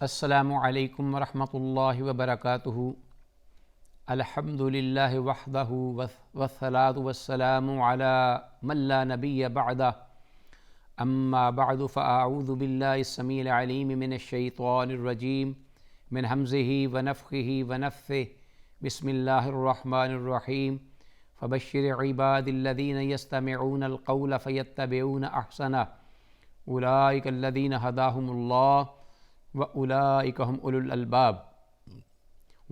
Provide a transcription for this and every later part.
السلام علیکم ورحمۃ اللہ وبرکاتہ۔ الحمدللہ وحدہ والصلاۃ والسلام علی من لا نبی بعدہ، اما بعد فاعوذ باللہ السمیع العلیم من الشیطان الرجیم من ہمزہ ونفخہ ونفثہ، بسم اللہ الرحمن الرحیم۔ فبشر عباد الذین یستمعون القول فیتبعون احسنہ، اولئک الذین ھداھم اللہ وَأُولَئِكَ هُمْ أُولُو الْأَلْبَابِ۔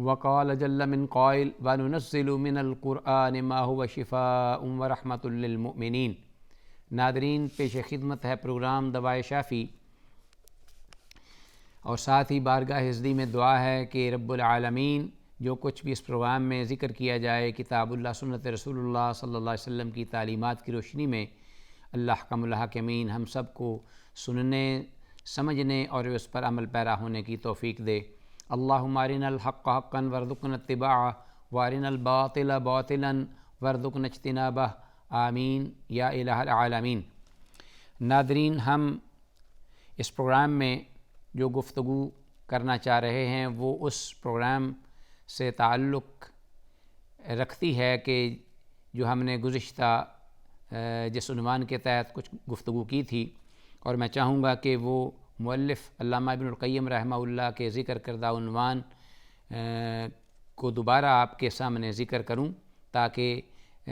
وَقَالَ جَلَّ مِنْ قَائِلٍ وَنُنَزِّلُ مِنَ الْقُرْآنِ مَا هُوَ شِفَاءٌ وَرَحْمَةٌ لِّلْمُؤْمِنِينَ۔ ناظرین، پیش خدمت ہے پروگرام دوائے شافی، اور ساتھ ہی بارگاہ حضری میں دعا ہے کہ رب العالمین جو کچھ بھی اس پروگرام میں ذکر کیا جائے کتاب اللہ سنت رسول اللہ صلی اللہ علیہ وسلم کی تعلیمات کی روشنی میں، اللہ احکم الحاکمین ہم سب کو سننے، سمجھنے اور اس پر عمل پیرا ہونے کی توفیق دے۔ اللہم ارنا الحق حقا وارزقنا اتباعہ وارنا الباطل باطلا وارزقنا اجتنابہ، آمین یا الہ العالمین۔ ناظرین، ہم اس پروگرام میں جو گفتگو کرنا چاہ رہے ہیں وہ اس پروگرام سے تعلق رکھتی ہے کہ جو ہم نے گزشتہ جس عنوان کے تحت کچھ گفتگو کی تھی، اور میں چاہوں گا کہ وہ مؤلف علامہ ابن القیم رحمہ اللہ کے ذکر کردہ عنوان کو دوبارہ آپ کے سامنے ذکر کروں، تاکہ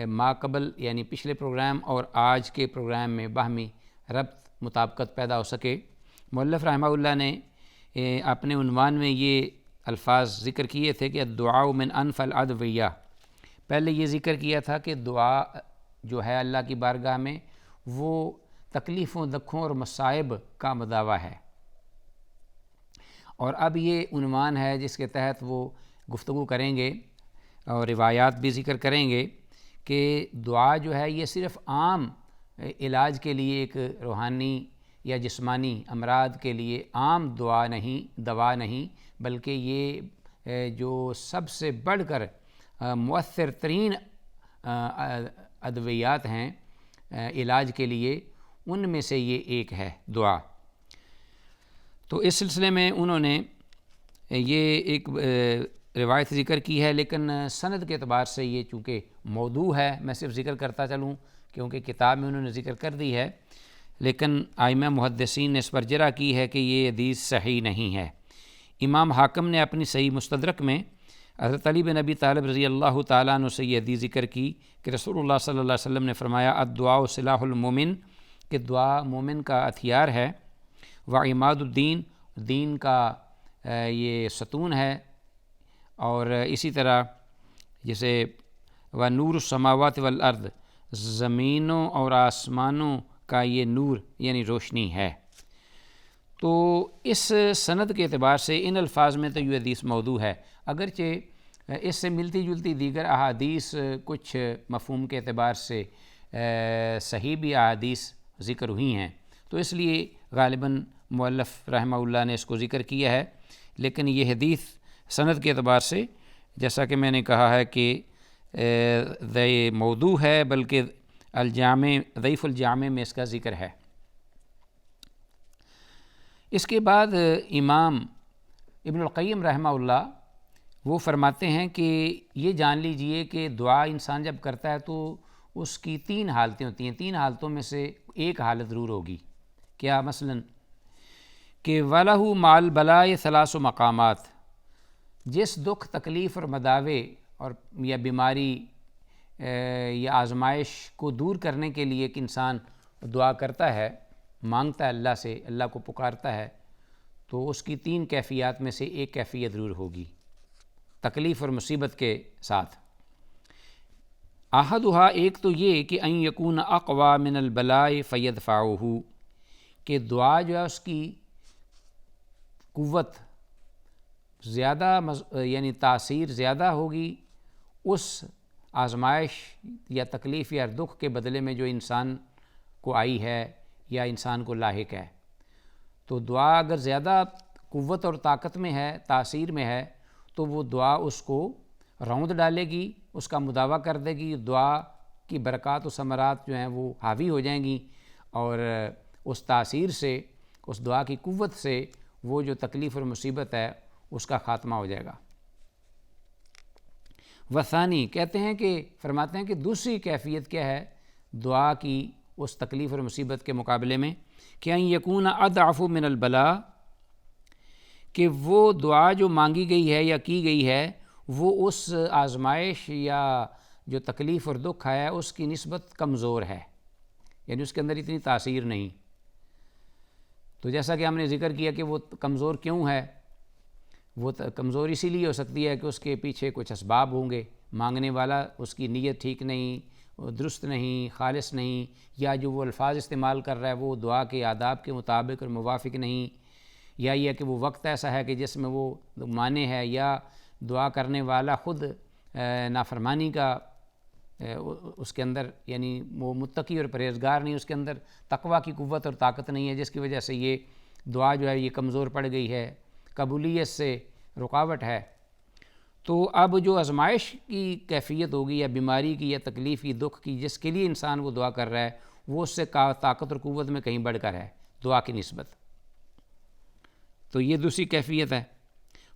ما قبل یعنی پچھلے پروگرام اور آج کے پروگرام میں باہمی ربط مطابقت پیدا ہو سکے۔ مؤلف رحمہ اللہ نے اپنے عنوان میں یہ الفاظ ذکر کیے تھے کہ الدعاء من انفع الادویہ۔ پہلے یہ ذکر کیا تھا کہ دعا جو ہے اللہ کی بارگاہ میں وہ تکلیفوں، دکھوں اور مصائب کا مداوع ہے، اور اب یہ عنوان ہے جس کے تحت وہ گفتگو کریں گے اور روایات بھی ذکر کریں گے کہ دعا جو ہے یہ صرف عام علاج کے لیے، ایک روحانی یا جسمانی امراض کے لیے عام دوا نہیں، بلکہ یہ جو سب سے بڑھ کر مؤثر ترین ادویات ہیں علاج کے لیے، ان میں سے یہ ایک ہے دعا۔ تو اس سلسلے میں انہوں نے یہ ایک روایت ذکر کی ہے، لیکن سند کے اعتبار سے یہ چونکہ موضوع ہے، میں صرف ذکر کرتا چلوں کیونکہ کتاب میں انہوں نے ذکر کر دی ہے، لیکن ائمہ محدثین نے اس پر جرح کی ہے کہ یہ حدیث صحیح نہیں ہے۔ امام حاکم نے اپنی صحیح مستدرک میں حضرت علی بن ابی طالب رضی اللہ تعالیٰ عنہ سے یہ حدیث ذکر کی کہ رسول اللہ صلی اللہ علیہ وسلم نے فرمایا الدعاء سلاح المومن، کہ دعا مومن کا ہتھیار ہے، وعماد الدین، دین کا یہ ستون ہے، اور اسی طرح جیسے ونور السماوات والارض، زمینوں اور آسمانوں کا یہ نور یعنی روشنی ہے۔ تو اس سند کے اعتبار سے ان الفاظ میں تو یہ حدیث موضوع ہے، اگرچہ اس سے ملتی جلتی دیگر احادیث کچھ مفہوم کے اعتبار سے صحیح بھی احادیث ذکر ہوئی ہیں، تو اس لیے غالباً مؤلف رحمہ اللہ نے اس کو ذکر کیا ہے، لیکن یہ حدیث سند کے اعتبار سے جیسا کہ میں نے کہا ہے کہ موضوع ہے، بلکہ ضعیف الجامع میں اس کا ذکر ہے۔ اس کے بعد امام ابن القیم رحمہ اللہ وہ فرماتے ہیں کہ یہ جان لیجئے کہ دعا انسان جب کرتا ہے تو اس کی تین حالتیں ہوتی ہیں، تین حالتوں میں سے ایک حالت ضرور ہوگی۔ کیا؟ مثلاً کہ وَلَهُ مَعَ الْبَلَاءِ ثَلَاثُ مقامات، جس دکھ، تکلیف اور مداوے اور یا بیماری یا آزمائش کو دور کرنے کے لیے ایک انسان دعا کرتا ہے، مانگتا ہے اللہ سے، اللہ کو پکارتا ہے، تو اس کی تین کیفیات میں سے ایک کیفیت ضرور ہوگی تکلیف اور مصیبت کے ساتھ۔ احدھا، ایک تو یہ کہ ان یکون اقوی من البلاء فیدفعہ، کہ دعا جو ہے اس کی قوت زیادہ یعنی تاثیر زیادہ ہوگی اس آزمائش یا تکلیف یا دکھ کے بدلے میں جو انسان کو آئی ہے یا انسان کو لاحق ہے۔ تو دعا اگر زیادہ قوت اور طاقت میں ہے، تاثیر میں ہے، تو وہ دعا اس کو روند ڈالے گی، اس کا مداوع کر دے گی، دعا کی برکات و ثمرات جو ہیں وہ حاوی ہو جائیں گی، اور اس تاثیر سے، اس دعا کی قوت سے وہ جو تکلیف اور مصیبت ہے اس کا خاتمہ ہو جائے گا۔ وثانی کہتے ہیں کہ فرماتے ہیں کہ دوسری کیفیت کیا ہے دعا کی اس تکلیف اور مصیبت کے مقابلے میں، کہ ان یکون اضعف من البلاء، کہ وہ دعا جو مانگی گئی ہے یا کی گئی ہے وہ اس آزمائش یا جو تکلیف اور دکھ ہے اس کی نسبت کمزور ہے، یعنی اس کے اندر اتنی تاثیر نہیں۔ تو جیسا کہ ہم نے ذکر کیا کہ وہ کمزور کیوں ہے، وہ کمزور اسی لیے ہو سکتی ہے کہ اس کے پیچھے کچھ اسباب ہوں گے، مانگنے والا اس کی نیت ٹھیک نہیں، درست نہیں، خالص نہیں، یا جو وہ الفاظ استعمال کر رہا ہے وہ دعا کے آداب کے مطابق اور موافق نہیں، یا یہ کہ وہ وقت ایسا ہے کہ جس میں وہ مانے ہے، یا دعا کرنے والا خود نافرمانی کا اس کے اندر، یعنی وہ متقی اور پرہیزگار نہیں، اس کے اندر تقویٰ کی قوت اور طاقت نہیں ہے، جس کی وجہ سے یہ دعا جو ہے یہ کمزور پڑ گئی ہے، قبولیت سے رکاوٹ ہے۔ تو اب جو آزمائش کی کیفیت ہوگی یا بیماری کی یا تکلیف کی، دکھ کی، جس کے لیے انسان وہ دعا کر رہا ہے وہ اس سے طاقت اور قوت میں کہیں بڑھ کر ہے دعا کی نسبت۔ تو یہ دوسری کیفیت ہے۔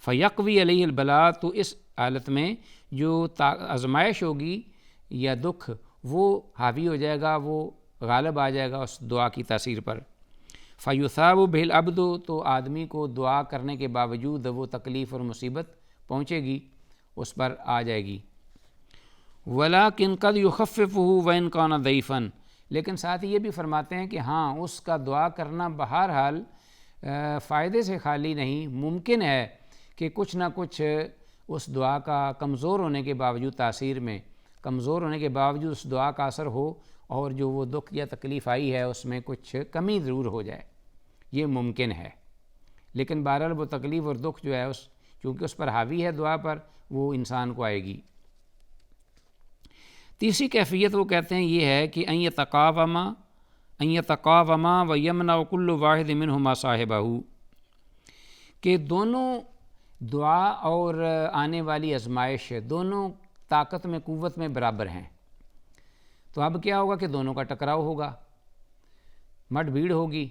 فیقوی علیہ البلاء، تو اس حالت میں جو آزمائش ہوگی یا دکھ وہ حاوی ہو جائے گا، وہ غالب آ جائے گا اس دعا کی تاثیر پر۔ فیثاب بہ العبد، تو آدمی کو دعا کرنے کے باوجود وہ تکلیف اور مصیبت پہنچے گی، اس پر آ جائے گی۔ ولیکن قد یخففہ وان کان ضعیفا، لیکن ساتھ ہی یہ بھی فرماتے ہیں کہ ہاں اس کا دعا کرنا بہرحال فائدے سے خالی نہیں، ممکن ہے کہ کچھ نہ کچھ اس دعا کا کمزور ہونے کے باوجود، تاثیر میں کمزور ہونے کے باوجود اس دعا کا اثر ہو، اور جو وہ دکھ یا تکلیف آئی ہے اس میں کچھ کمی ضرور ہو جائے، یہ ممکن ہے۔ لیکن بہرحال وہ تکلیف اور دکھ جو ہے چونکہ اس پر حاوی ہے دعا پر، وہ انسان کو آئے گی۔ تیسری کیفیت وہ کہتے ہیں یہ ہے کہ ان یتقاوما ویمنع کل واحد منہما صاحبہ، کہ دونوں دعا اور آنے والی آزمائش دونوں طاقت میں، قوت میں برابر ہیں۔ تو اب کیا ہوگا کہ دونوں کا ٹکراؤ ہوگا، مٹ بھیڑ ہوگی،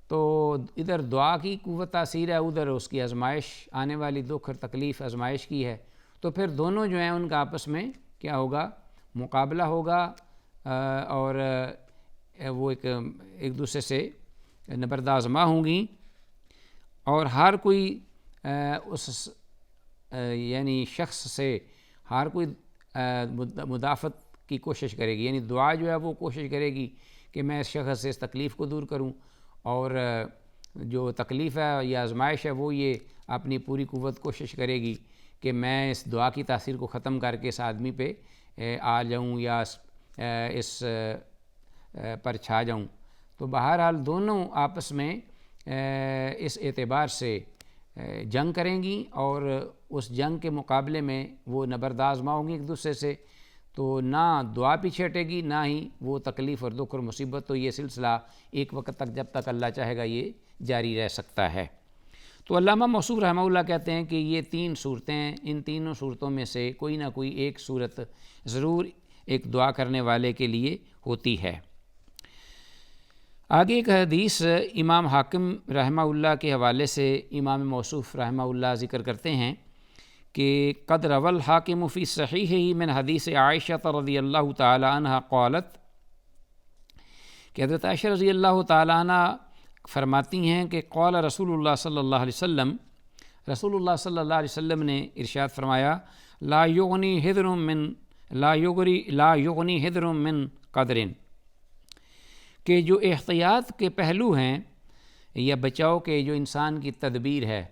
تو ادھر دعا کی قوت تاثیر ہے، ادھر اس کی آزمائش، آنے والی دکھ اور تکلیف آزمائش کی ہے، تو پھر دونوں جو ہیں ان کا آپس میں کیا ہوگا، مقابلہ ہوگا، اور وہ ایک دوسرے سے نبرد آزما ہوں گی، اور ہر کوئی اس یعنی شخص سے ہر کوئی مدافعت کی کوشش کرے گی، یعنی دعا جو ہے وہ کوشش کرے گی کہ میں اس شخص سے اس تکلیف کو دور کروں، اور جو تکلیف ہے یا آزمائش ہے وہ یہ اپنی پوری قوت کوشش کرے گی کہ میں اس دعا کی تاثیر کو ختم کر کے اس آدمی پہ آ جاؤں یا اس پر چھا جاؤں۔ تو بہرحال دونوں آپس میں اس اعتبار سے جنگ کریں گی، اور اس جنگ کے مقابلے میں وہ نبرد آزما ہوں گی ایک دوسرے سے، تو نہ دعا پیچھے ہٹے گی، نہ ہی وہ تکلیف اور دکھ اور مصیبت، تو یہ سلسلہ ایک وقت تک جب تک اللہ چاہے گا یہ جاری رہ سکتا ہے۔ تو علامہ موصوف رحمہ اللہ کہتے ہیں کہ یہ تین صورتیں ہیں، ان تینوں صورتوں میں سے کوئی نہ کوئی ایک صورت ضرور ایک دعا کرنے والے کے لیے ہوتی ہے۔ آگے ایک حدیث امام حاکم رحمہ اللہ کے حوالے سے امام موصوف رحمہ اللہ ذکر کرتے ہیں کہ قد روى الحاکم فی صحیحہ من حدیث عائشہ رضی اللہ تعالی عنہ قالت، کہ حضرت عائشہ رضی اللہ تعالی عنہ فرماتی ہیں کہ قال رسول اللہ صلی اللہ علیہ وسلم، رسول اللہ صلی اللہ علیہ وسلم نے ارشاد فرمایا، لا یغنی حذر من قدر، کہ جو احتیاط کے پہلو ہیں یا بچاؤ کے جو انسان کی تدبیر ہے،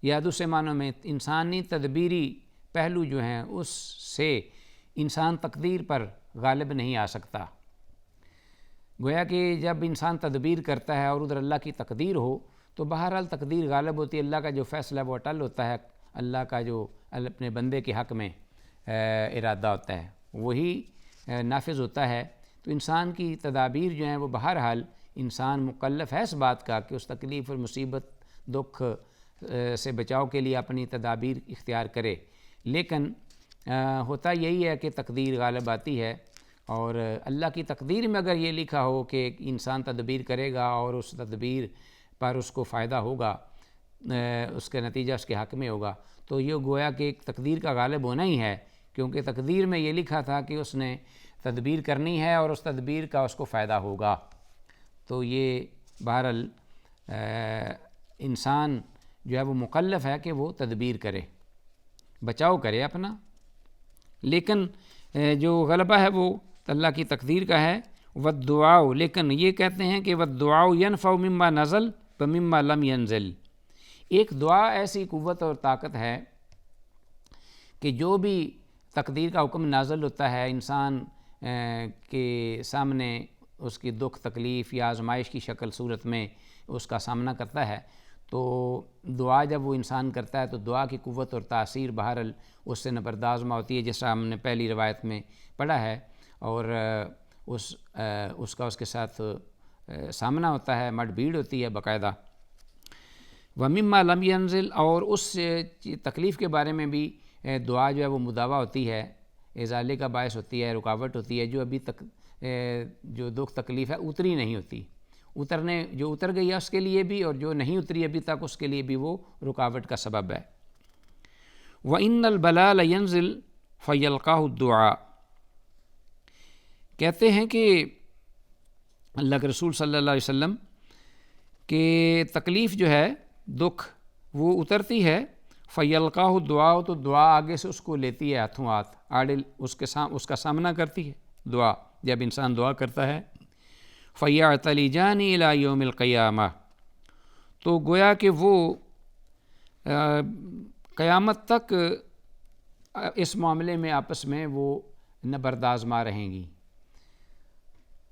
یا دوسرے معنوں میں انسانی تدبیری پہلو جو ہیں اس سے انسان تقدیر پر غالب نہیں آ سکتا۔ گویا کہ جب انسان تدبیر کرتا ہے اور ادھر اللہ کی تقدیر ہو تو بہرحال تقدیر غالب ہوتی ہے، اللہ کا جو فیصلہ وہ اٹل ہوتا ہے، اللہ کا جو اپنے بندے کے حق میں ارادہ ہوتا ہے وہی نافذ ہوتا ہے۔ تو انسان کی تدابیر جو ہیں وہ بہرحال انسان مکلف ہے اس بات کا کہ اس تکلیف اور مصیبت دکھ سے بچاؤ کے لیے اپنی تدابیر اختیار کرے، لیکن ہوتا یہی ہے کہ تقدیر غالب آتی ہے، اور اللہ کی تقدیر میں اگر یہ لکھا ہو کہ انسان تدبیر کرے گا اور اس تدبیر پر اس کو فائدہ ہوگا اس کا نتیجہ اس کے حق میں ہوگا۔ تو یہ گویا کہ ایک تقدیر کا غالب ہونا ہی ہے، کیونکہ تقدیر میں یہ لکھا تھا کہ اس نے تدبیر کرنی ہے اور اس تدبیر کا اس کو فائدہ ہوگا۔ تو یہ بہرحال انسان جو ہے وہ مکلف ہے کہ وہ تدبیر کرے، بچاؤ کرے اپنا، لیکن جو غلبہ ہے وہ اللہ کی تقدیر کا ہے۔ والدعاء، لیکن یہ کہتے ہیں کہ والدعاء ينفع مما نزل ومما لم ينزل، ایک دعا ایسی قوت اور طاقت ہے کہ جو بھی تقدیر کا حکم نازل ہوتا ہے انسان کے سامنے، اس کی دکھ تکلیف یا آزمائش کی شکل صورت میں اس کا سامنا کرتا ہے، تو دعا جب وہ انسان کرتا ہے تو دعا کی قوت اور تاثیر بہرحال اس سے نبردآزما ہوتی ہے، جیسا ہم نے پہلی روایت میں پڑھا ہے، اور اس کا اس کے ساتھ سامنا ہوتا ہے، مڈ بھیڑ ہوتی ہے باقاعدہ۔ وَمِمَّا لَمْ يَنزِلْ، اور اس تکلیف کے بارے میں بھی دعا جو ہے وہ مداوع ہوتی ہے، ازالے کا باعث ہوتی ہے، رکاوٹ ہوتی ہے، جو ابھی تک جو دکھ تکلیف ہے اتری نہیں ہوتی، جو اتر گئی ہے اس کے لیے بھی، اور جو نہیں اتری ابھی تک اس کے لیے بھی وہ رکاوٹ کا سبب ہے۔ وَإِنَّ الْبَلَاءَ لَيَنزِلْ فَيَلْقَاهُ الدُّعَاء، کہتے ہیں کہ اللہ کے رسول صلی اللہ علیہ وسلم کہ تکلیف جو ہے، دکھ، وہ اترتی ہے، فَيَلْقَاهُ الدُّعَاء، تو دعا آگے سے اس کو لیتی ہے ہاتھوں ہاتھ، آڑے اس کا سامنا کرتی ہے دعا، جب انسان دعا کرتا ہے۔ فَيَعْتَلِجَانِ إِلَىٰ يَوْمِ الْقِيَامَةِ، تو گویا کہ وہ قیامت تک اس معاملے میں آپس میں وہ نبردآزما رہیں گی۔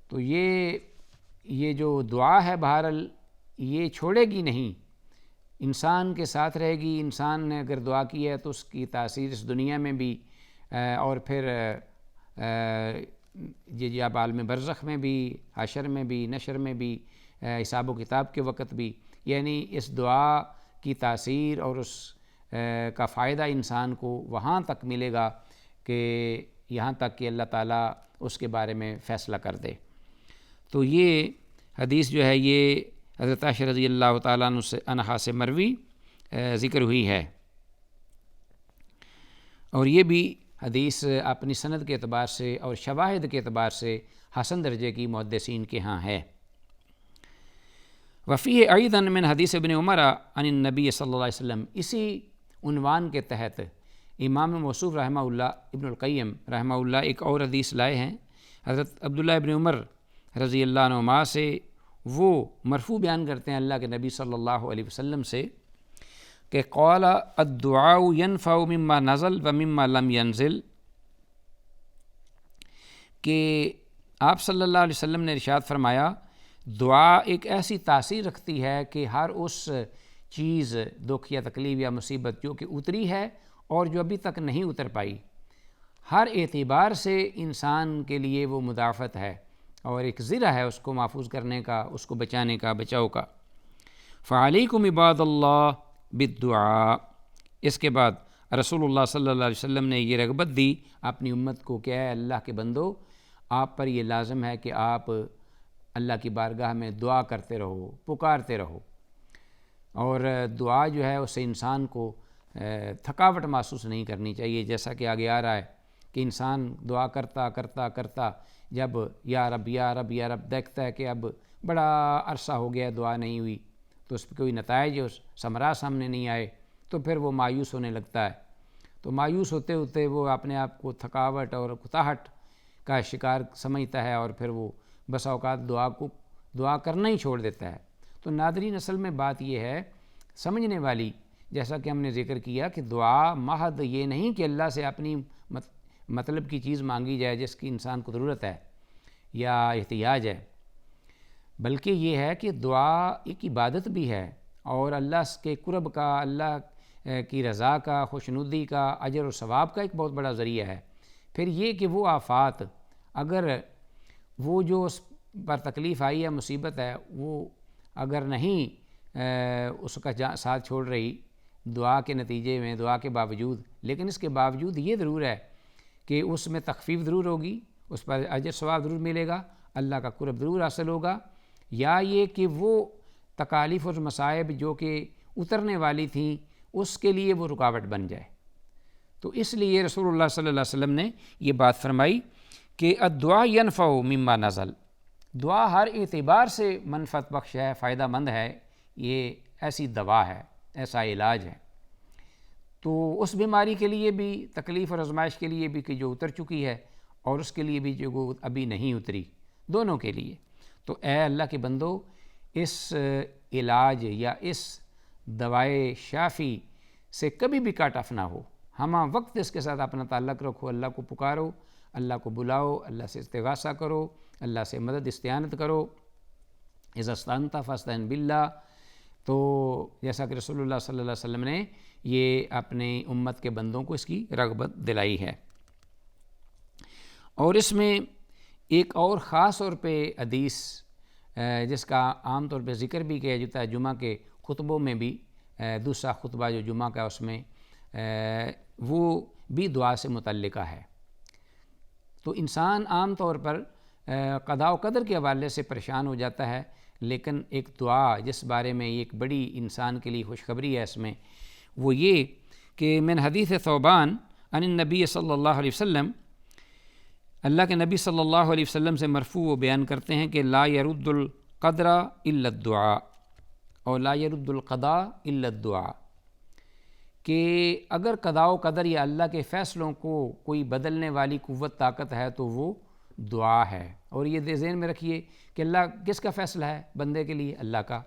تو یہ جو دعا ہے بہرحال یہ چھوڑے گی نہیں، انسان کے ساتھ رہے گی۔ انسان نے اگر دعا کی ہے تو اس کی تاثیر اس دنیا میں بھی، اور پھر جب عالم برزخ میں بھی، حشر میں بھی، نشر میں بھی، حساب و کتاب کے وقت بھی، یعنی اس دعا کی تاثیر اور اس کا فائدہ انسان کو وہاں تک ملے گا کہ یہاں تک کہ اللہ تعالیٰ اس کے بارے میں فیصلہ کر دے۔ تو یہ حدیث جو ہے یہ حضرت عائشہ رضی اللہ تعالیٰ عنہا سے مروی ذکر ہوئی ہے، اور یہ بھی حدیث اپنی سند کے اعتبار سے اور شواہد کے اعتبار سے حسن درجے کی محدثین کے ہاں ہے۔ وفیہ ایضاً من حدیث ابن عمر عن النبی صلی اللہ علیہ وسلم، اسی عنوان کے تحت امام موصوف رحمہ اللہ، ابن القیم رحمہ اللہ ایک اور حدیث لائے ہیں حضرت عبداللہ ابن عمر رضی اللہ عنہما سے، وہ مرفوع بیان کرتے ہیں اللہ کے نبی صلی اللہ علیہ وسلم سے کہ قال الدعاء ينفع مما نزل ومما لم ينزل، کہ آپ صلی اللہ علیہ وسلم نے ارشاد فرمایا دعا ایک ایسی تاثیر رکھتی ہے کہ ہر اس چیز، دکھ یا تکلیف یا مصیبت جو کہ اتری ہے اور جو ابھی تک نہیں اتر پائی، ہر اعتبار سے انسان کے لیے وہ مدافعت ہے اور ایک ذرہ ہے اس کو محفوظ کرنے کا، اس کو بچانے کا، بچاؤ کا۔ فعلیکم عباد اللہ بالدعاء، اس کے بعد رسول اللہ صلی اللہ علیہ وسلم نے یہ رغبت دی اپنی امت کو کہ اے اللہ کے بندو، آپ پر یہ لازم ہے کہ آپ اللہ کی بارگاہ میں دعا کرتے رہو، پکارتے رہو، اور دعا جو ہے اس سے انسان کو تھکاوٹ محسوس نہیں کرنی چاہیے، جیسا کہ آگے آ رہا ہے کہ انسان دعا کرتا کرتا کرتا جب یا رب یا رب یا رب دیکھتا ہے کہ اب بڑا عرصہ ہو گیا دعا نہیں ہوئی، تو اس پہ کوئی نتائج ثمرات سامنے نہیں آئے، تو پھر وہ مایوس ہونے لگتا ہے۔ تو مایوس ہوتے ہوتے وہ اپنے آپ کو تھکاوٹ اور کتاہٹ کا شکار سمجھتا ہے، اور پھر وہ بس اوقات دعا کرنا ہی چھوڑ دیتا ہے۔ تو ناظرین، اصل میں بات یہ ہے سمجھنے والی، جیسا کہ ہم نے ذکر کیا کہ دعا محض یہ نہیں کہ اللہ سے اپنی مطلب کی چیز مانگی جائے جس کی انسان کو ضرورت ہے یا احتیاج ہے، بلکہ یہ ہے کہ دعا ایک عبادت بھی ہے، اور اللہ کے قرب کا، اللہ کی رضا کا، خوشنودی کا، اجر و ثواب کا ایک بہت بڑا ذریعہ ہے۔ پھر یہ کہ وہ آفات، اگر وہ جو اس پر تکلیف آئی ہے، مصیبت ہے، وہ اگر نہیں اس کا ساتھ چھوڑ رہی دعا کے نتیجے میں، دعا کے باوجود، لیکن اس کے باوجود یہ ضرور ہے کہ اس میں تخفیف ضرور ہوگی، اس پر اجر ثواب ضرور ملے گا، اللہ کا قرب ضرور حاصل ہوگا، یا یہ کہ وہ تکالیف اور مصائب جو کہ اترنے والی تھیں اس کے لیے وہ رکاوٹ بن جائے۔ تو اس لیے رسول اللہ صلی اللہ علیہ وسلم نے یہ بات فرمائی کہ الدعاء ينفع مما نزل، دعا ہر اعتبار سے منفعت بخش ہے، فائدہ مند ہے، یہ ایسی دوا ہے، ایسا علاج ہے۔ تو اس بیماری کے لیے بھی، تکلیف اور آزمائش کے لیے بھی کہ جو اتر چکی ہے، اور اس کے لیے بھی جو وہ ابھی نہیں اتری، دونوں کے لیے۔ تو اے اللہ کے بندو، اس علاج یا اس دوائے شافی سے کبھی بھی کاٹ آف نہ ہو، ہمہ وقت اس کے ساتھ اپنا تعلق رکھو، اللہ کو پکارو، اللہ کو بلاؤ، اللہ سے استغاثہ کرو، اللہ سے مدد استعانت کرو۔ اذا استعنت فاستعن باللہ، تو جیسا کہ رسول اللہ صلی اللہ علیہ وسلم نے یہ اپنے امت کے بندوں کو اس کی رغبت دلائی ہے۔ اور اس میں ایک اور خاص طور پہ حدیث جس کا عام طور پہ ذکر بھی کیا جاتا ہے جمعہ کے خطبوں میں بھی، دوسرا خطبہ جو جمعہ کا اس میں وہ بھی دعا سے متعلقہ ہے۔ تو انسان عام طور پر قضاء و قدر کے حوالے سے پریشان ہو جاتا ہے، لیکن ایک دعا جس بارے میں ایک بڑی انسان کے لیے خوشخبری ہے اس میں، وہ یہ کہ من حدیث ثوبان عن النبی صلی اللہ علیہ وسلم، اللہ کے نبی صلی اللہ علیہ وسلم سے مرفوع وہ بیان کرتے ہیں کہ لا يرد القدر الا الدعاء، اور لا يرد القضاء الا الدعاء، کہ اگر قضاء و قدر یا اللہ کے فیصلوں کو کوئی بدلنے والی قوت طاقت ہے تو وہ دعا ہے۔ اور یہ ذہن میں رکھیے کہ اللہ کس کا فیصلہ ہے بندے کے لیے؟ اللہ کا۔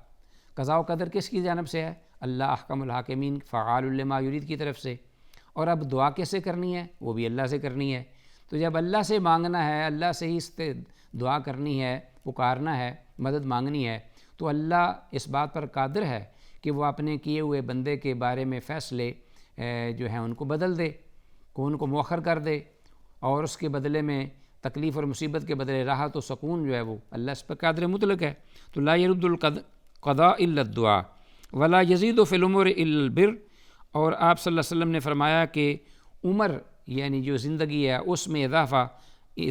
قضاء و قدر کس کی جانب سے ہے؟ اللہ احکم الحاکمین فعال لما یرید کی طرف سے۔ اور اب دعا کیسے کرنی ہے؟ وہ بھی اللہ سے کرنی ہے۔ تو جب اللہ سے مانگنا ہے، اللہ سے ہی دعا کرنی ہے، پکارنا ہے، مدد مانگنی ہے، تو اللہ اس بات پر قادر ہے کہ وہ اپنے کیے ہوئے بندے کے بارے میں فیصلے جو ہیں ان کو بدل دے، کو ان کو مؤخر کر دے، اور اس کے بدلے میں تکلیف اور مصیبت کے بدلے راحت و سکون جو ہے وہ اللہ اس پر قادر مطلق ہے۔ تو لا يرد القضاء الا الدعاء ولا يزيد في الامور الا البر، اور آپ صلی اللہ علیہ وسلم نے فرمایا کہ عمر یعنی جو زندگی ہے اس میں اضافہ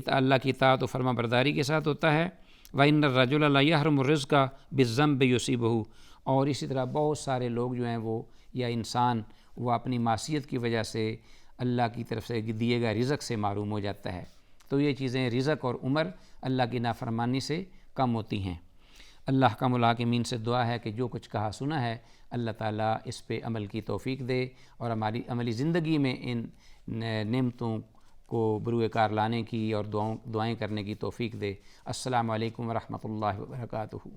اللہ کی اطاعت و فرما برداری کے ساتھ ہوتا ہے۔ وَإِنَّ الرَّجُلَ لَا يَحْرُمُ الرِّزْقَ بِالذَّنبِ يُصِيبُهُ، اور اسی طرح بہت سارے لوگ جو ہیں وہ یا انسان وہ اپنی معصیت کی وجہ سے اللہ کی طرف سے دیے گئے رزق سے محروم ہو جاتا ہے۔ تو یہ چیزیں رزق اور عمر اللہ کی نافرمانی سے کم ہوتی ہیں۔ اللہ احکم الحاکمین سے دعا ہے کہ جو کچھ کہا سنا ہے اللہ تعالیٰ اس پہ عمل کی توفیق دے، اور ہماری عملی زندگی میں ان نعمتوں کو بروئے کار لانے کی اور دعائیں کرنے کی توفیق دے۔ السلام علیکم ورحمۃ اللہ وبرکاتہ۔